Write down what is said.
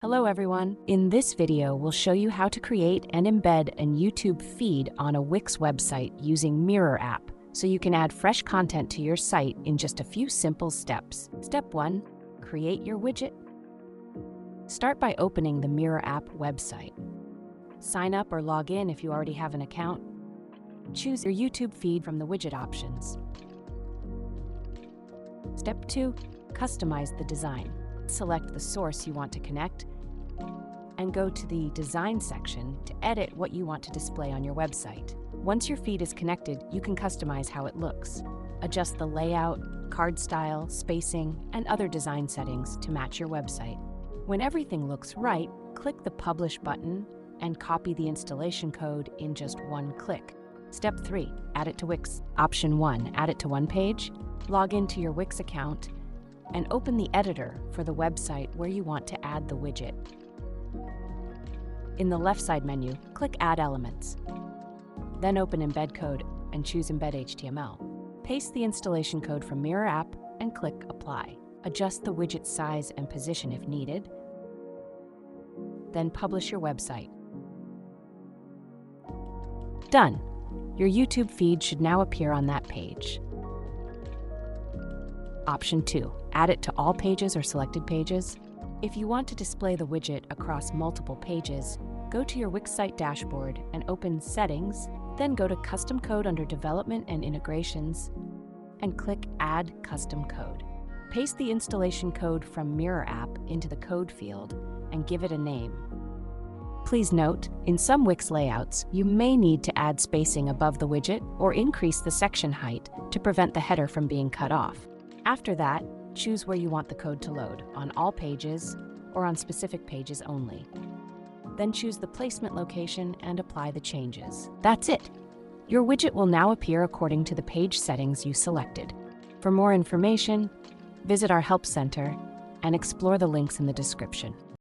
Hello everyone. In this video, we'll show you how to create and embed a YouTube feed on a Wix website using Mirror app, so you can add fresh content to your site in just a few simple steps. Step 1. Create your widget. Start by opening the Mirror app website. Sign up or log in if you already have an account. Choose your YouTube feed from the widget options. Step 2. Customize the design. Select the source you want to connect and go to the Design section to edit what you want to display on your website. Once your feed is connected, you can customize how it looks. Adjust the layout, card style, spacing, and other design settings to match your website. When everything looks right, click the Publish button and copy the installation code in just one click. Step 3. Add it to Wix. Option 1. Add it to one page. Log into your Wix account and open the editor for the website where you want to add the widget. In the left side menu, click Add Elements. Then open Embed Code and choose Embed HTML. Paste the installation code from Mirror app and click Apply. Adjust the widget size and position if needed. Then publish your website. Done! Your YouTube feed should now appear on that page. Option 2. Add it to all pages or selected pages. If you want to display the widget across multiple pages, go to your Wix site dashboard and open Settings, then go to Custom Code under Development and Integrations, and click Add Custom Code. Paste the installation code from Mirror app into the code field and give it a name. Please note, in some Wix layouts, you may need to add spacing above the widget or increase the section height to prevent the header from being cut off. After that, choose where you want the code to load, on all pages or on specific pages only. Then choose the placement location and apply the changes. That's it! Your widget will now appear according to the page settings you selected. For more information, visit our Help Center and explore the links in the description.